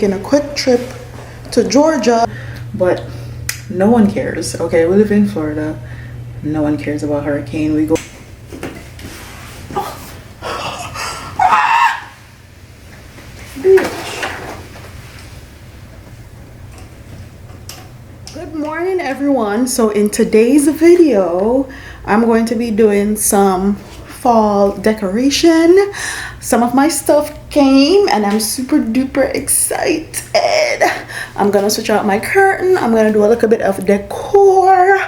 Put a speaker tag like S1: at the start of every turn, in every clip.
S1: In a quick trip to Georgia, but no one cares. Okay, we live in Florida. No one cares about hurricane. We go. Good morning, everyone. So in today's video, I'm going to be doing some fall decoration. Some of my stuff came and I'm super duper excited. I'm gonna switch out my curtain. I'm gonna do a little bit of decor.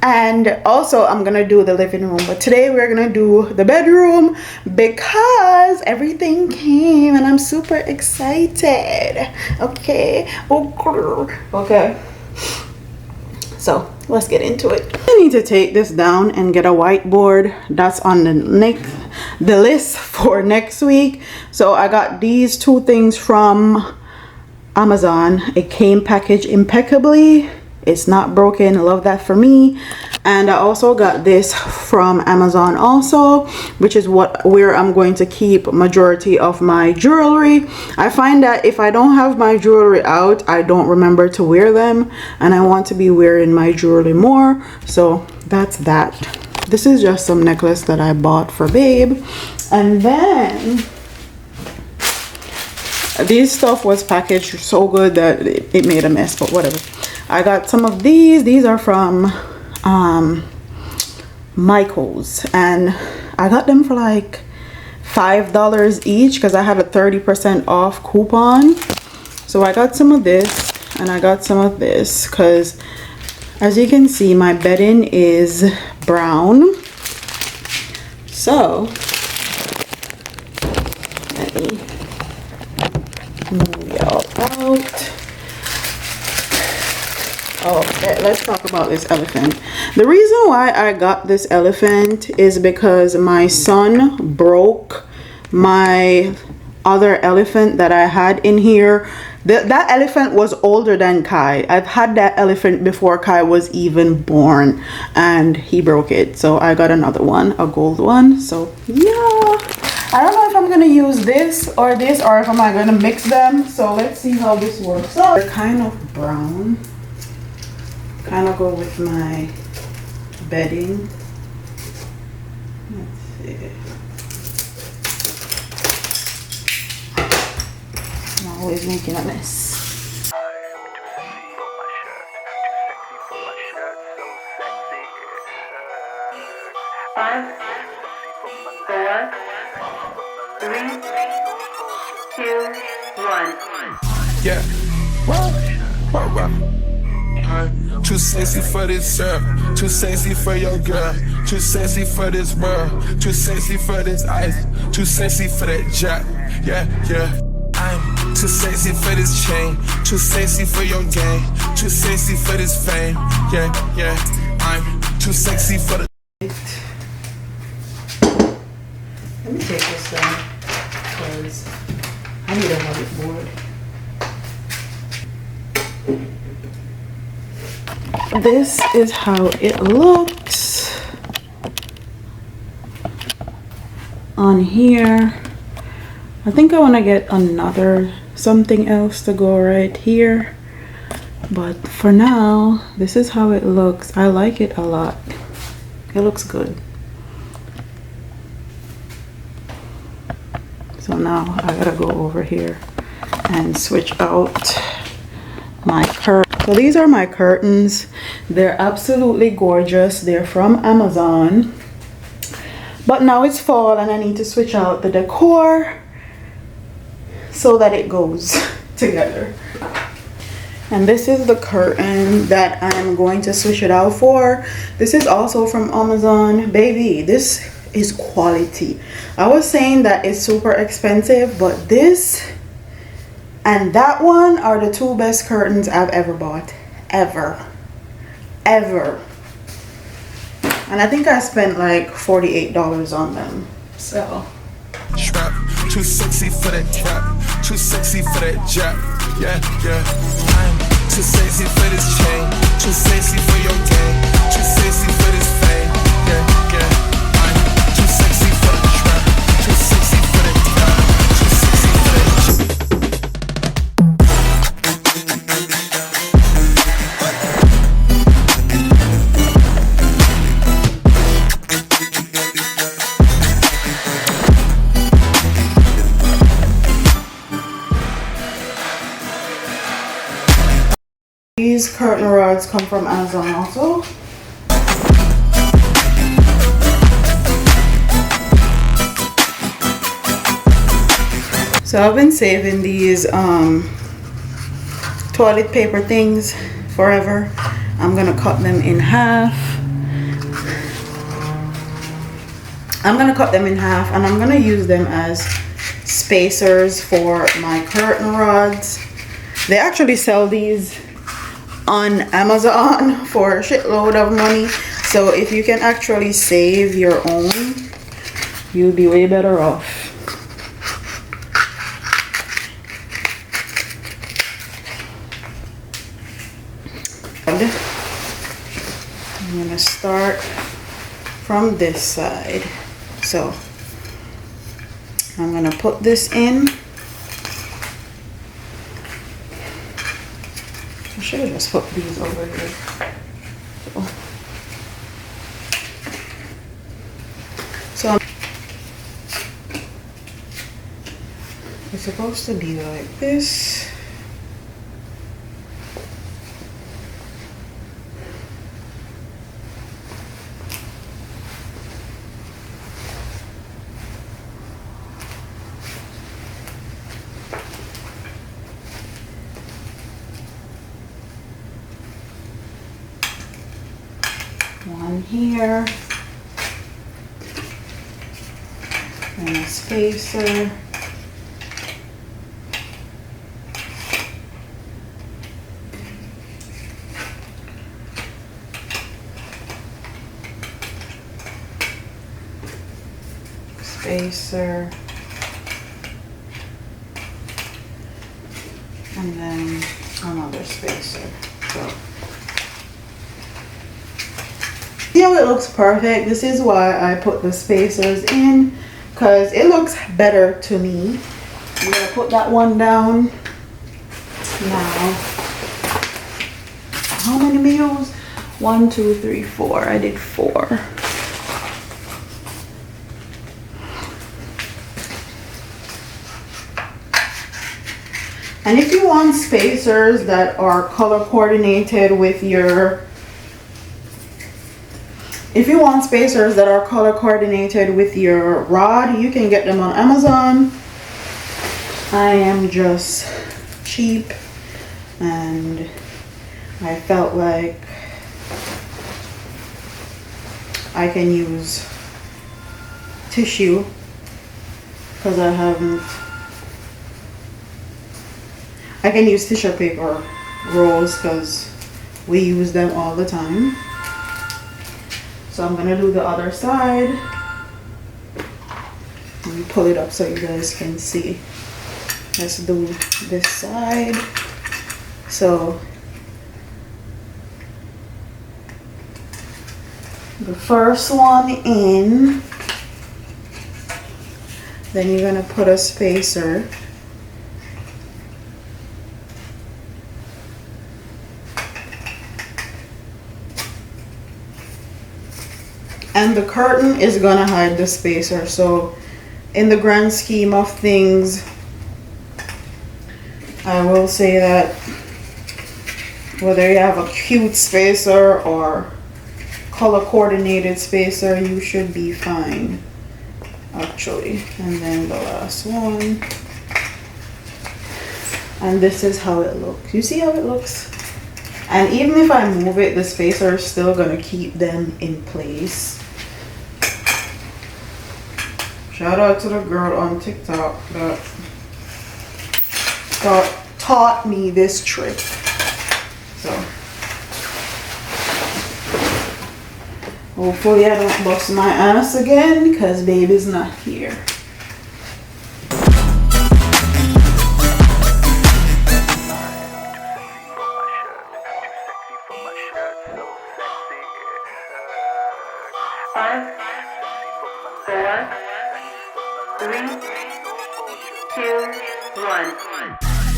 S1: And also I'm gonna do the living room, but today we're gonna do the bedroom because everything came and I'm super excited. Okay, so let's get into it. I need to take this down and get a whiteboard. That's on the list for next week. So I got these two things from Amazon. It came packaged impeccably. It's not broken. Love that for me. And I also got this from Amazon also, which is where I'm going to keep majority of my jewelry. I find that if I don't have my jewelry out, I don't remember to wear them, and I want to be wearing my jewelry more. So that's that. This is just some necklace that I bought for babe. And then this stuff was packaged so good that it made a mess, but whatever. I got some of these. These are from Michael's, and I got them for like $5 each because I had a 30% off coupon. So I got some of this and I got some of this because, as you can see, my bedding is brown. So let me move y'all out. Oh, let's talk about this elephant. The reason why I got this elephant is because my son broke my other elephant that I had in here. That elephant was older than Kai. I've had that elephant before Kai was even born, and he broke it. So I got another one, a gold one. So yeah, I don't know if I'm gonna use this, or if I'm gonna mix them. So let's see how this works. So they're kind of brown. Kind of go with my bedding. Let's see. I'm always making a mess. Five, 4, 3, 2, 1.
S2: Yeah. Too sexy for this girl, too sexy for your girl, too sexy for this world, too sexy for this ice, too sexy for that jack. Yeah, yeah. I'm too sexy for this chain, too sexy for your game, too sexy for this fame. Yeah, yeah. I'm too sexy for the.
S1: Let me take this down because I need a whiteboard. This is how it looks on here. I think I want to get something else to go right here, but for now this is how it looks. I like it a lot. It looks good. So now I gotta go over here and switch out my curtain. So these are my curtains. They're absolutely gorgeous. They're from Amazon. But now it's fall and I need to switch out the decor so that it goes together. And this is the curtain that I'm going to switch it out for. This is also from Amazon. Baby, this is quality. I was saying that it's super expensive, but this and that one are the two best curtains I've ever bought. Ever. And I think I spent like $48 on them. So.
S2: Trap, too sexy for that trap, too sexy for that jack. Yeah, yeah. I'm too sexy for this chain, too sexy for your game, too sexy for this fame. Yeah, yeah. I'm too sexy for the trap, too sexy for that trap, too sexy for that.
S1: These curtain rods come from Amazon also. So I've been saving these toilet paper things forever. I'm gonna cut them in half. I'm gonna cut them in half and I'm gonna use them as spacers for my curtain rods. They actually sell these on Amazon for a shitload of money. So if you can actually save your own, you'll be way better off. I'm gonna start from this side. So I'm gonna put this in. I should have just put these over here. So it's supposed to be like this. One here, and a spacer, spacer, and then another spacer. So see how it looks perfect? This is why I put the spacers in, because it looks better to me. I'm gonna put that one down now. How many meals? 1, 2, 3, 4. I did 4. And if you want spacers that are color coordinated with your rod, you can get them on Amazon. I am just cheap and I felt like I can use tissue because I can use tissue paper rolls because we use them all the time. So I'm gonna do the other side. Let me pull it up so you guys can see. Let's do this side. So the first one in, then you're gonna put a spacer. And the curtain is gonna hide the spacer. So in the grand scheme of things, I will say that whether you have a cute spacer or color coordinated spacer, you should be fine actually. And then the last one, and this is how it looks. You see how it looks? And even if I move it, the spacer is still gonna keep them in place. Shout out to the girl on TikTok that taught me this trick. So hopefully I don't bust my ass again because baby's not here.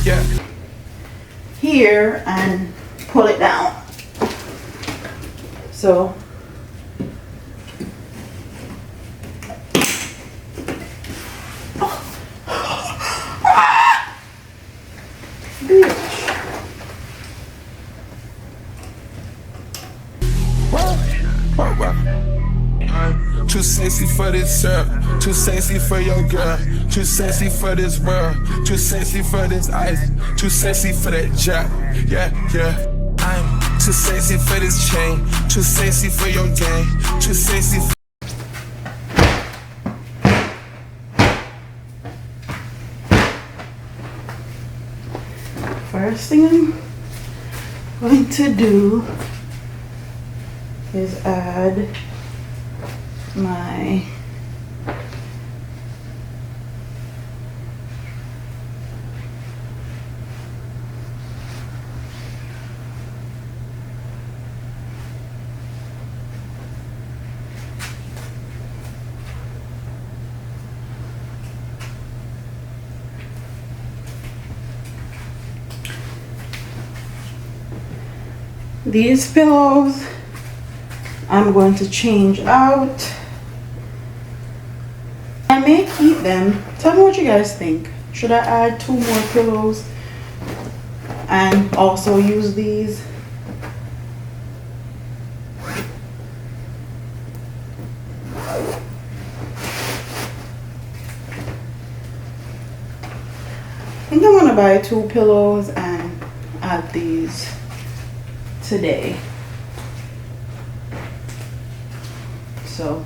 S2: Yeah.
S1: Here and pull it down. So
S2: for this syrup, too sexy for your girl, too sexy for this world, too sexy for this ice, too sexy for that jack. Yeah, yeah. I'm too sexy for this chain, too sexy for your game, too sexy for
S1: first thing I'm going to do is add my these pillows. I'm going to change out. I may keep them. Tell me what you guys think. Should I add 2 more pillows and also use these? I think I want to buy 2 pillows and add these today. So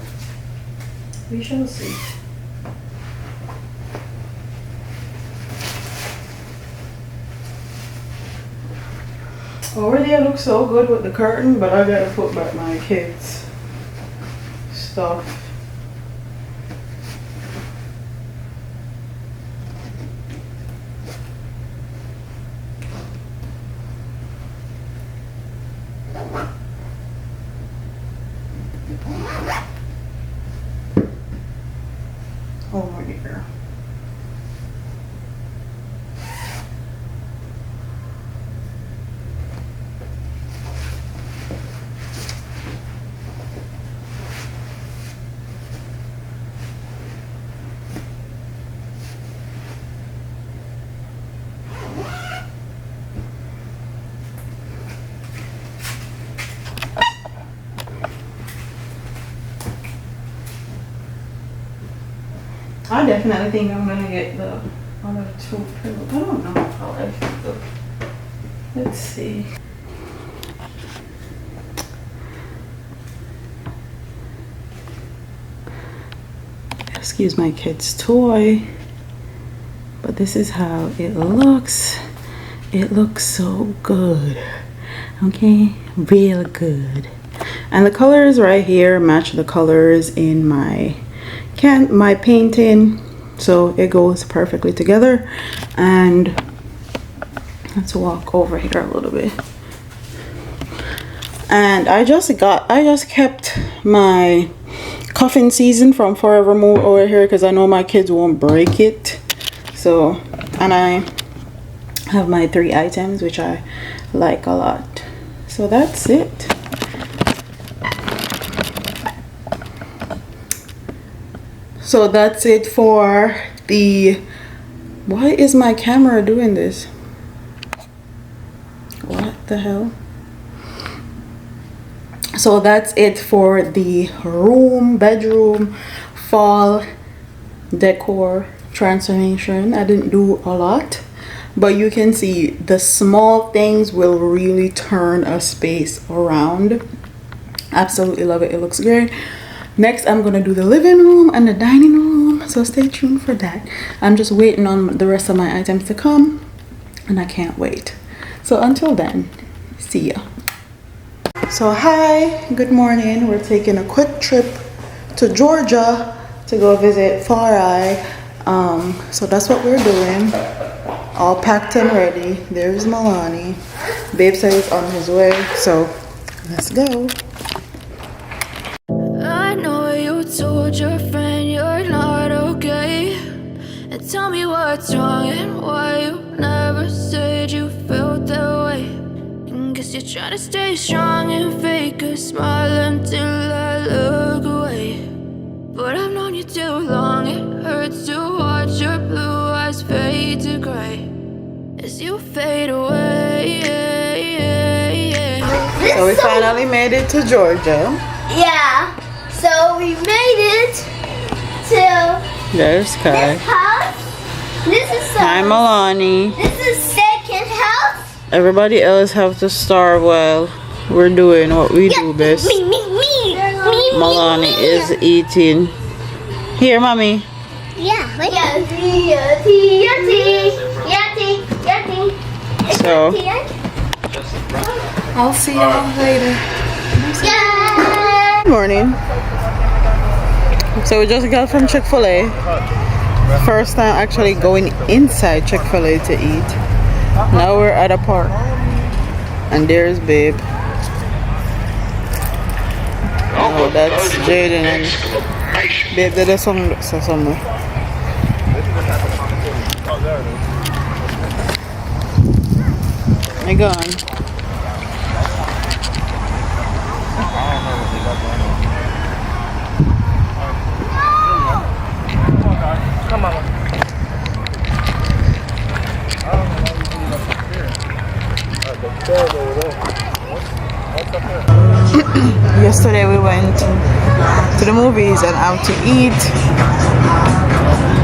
S1: we shall see. Over there looks so good with the curtain, but I gotta put back my kids' stuff. Over here. I definitely think I'm gonna get the other 2 pillows. I don't know how I feel. Let's see. Excuse my kid's toy, but this is how it looks. It looks so good. Okay, real good. And the colors right here match the colors in my painting, so it goes perfectly together. And let's walk over here a little bit. And I just kept my cuffing season from Forever Move over here because I know my kids won't break it. So, and I have my 3 items which I like a lot. So that's it. So that's it for the, why is my camera doing this? What the hell? So that's it for the bedroom fall decor transformation. I didn't do a lot, but you can see the small things will really turn a space around. Absolutely love it. It looks great. Next, I'm gonna do the living room and the dining room, so stay tuned for that. I'm just waiting on the rest of my items to come, and I can't wait. So until then, see ya. So hi, good morning. We're taking a quick trip to Georgia to go visit Far Eye. So that's what we're doing. All packed and ready. There's Milani. Babe said he's on his way, so let's go.
S3: Told your friend you're not okay, and tell me what's wrong and why you never said you felt that way. And guess you're trying to stay strong and fake a smile until I look away. But I've known you too long, it hurts to watch your blue eyes fade to gray as you fade away.
S1: So we finally made it to Georgia.
S4: Yeah. So we made it, to
S1: There's Kai.
S4: this house. This is
S1: Hi, Milani.
S4: This is second house.
S1: Everybody else have to starve while we're doing what we do best.
S4: Me.
S1: Milani is eating. Here, mommy.
S4: Yeah. Yati.
S1: So,
S5: I'll see y'all later.
S4: Yeah.
S1: good morning. So we just got from Chick-fil-A. First time actually going inside Chick-fil-A to eat. Now we're at a park. And there's Babe. Oh, that's Jaden and Babe did a song somewhere. My gone. Yesterday we went to the movies and out to eat.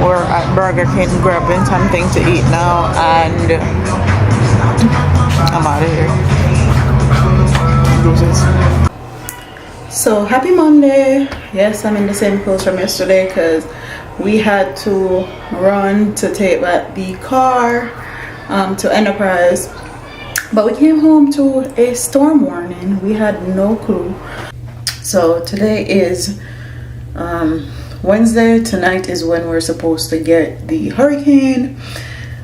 S1: We're at Burger King grabbing something to eat now, and I'm out of here. Deuces. So happy Monday. Yes, I'm in the same clothes from yesterday because we had to run to take back the car to Enterprise. But we came home to a storm warning. We had no clue. So today is Wednesday. Tonight is when we're supposed to get the hurricane.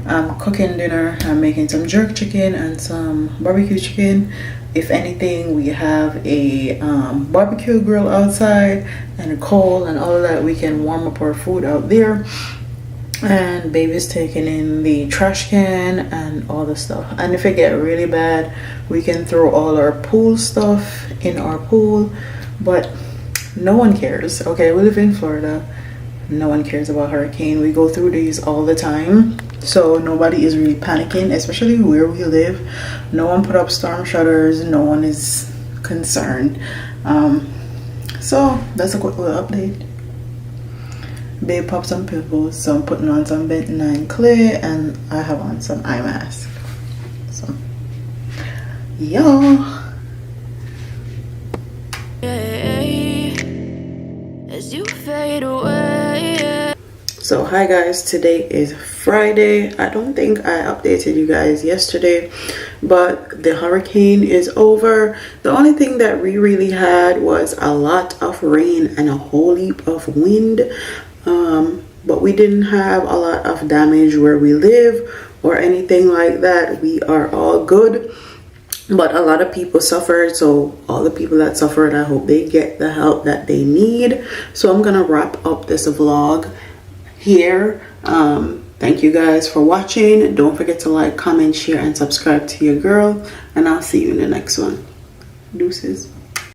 S1: I'm cooking dinner. I'm making some jerk chicken and some barbecue chicken. If anything, we have a barbecue grill outside and a coal and all of that. We can warm up our food out there. And Baby's taking in the trash can and all the stuff. And if it get really bad, we can throw all our pool stuff in our pool. But no one cares. Okay, we live in Florida. No one cares about hurricane. We go through these all the time. So nobody is really panicking, especially where we live. No one put up storm shutters. No one is concerned. So that's a quick little update. Babe popped some pimples, so I'm putting on some bentonite clay, and I have on some eye mask. So, y'all.
S3: As you fade away.
S1: So hi guys, today is Friday. I don't think I updated you guys yesterday, but the hurricane is over. The only thing that we really had was a lot of rain and a whole heap of wind. But we didn't have a lot of damage where we live or anything like that. We are all good, but a lot of people suffered. So all the people that suffered, I hope they get the help that they need. So I'm gonna wrap up this vlog here. Thank you guys for watching. Don't forget to like, comment, share, and subscribe to your girl, and I'll see you in the next one. Deuces.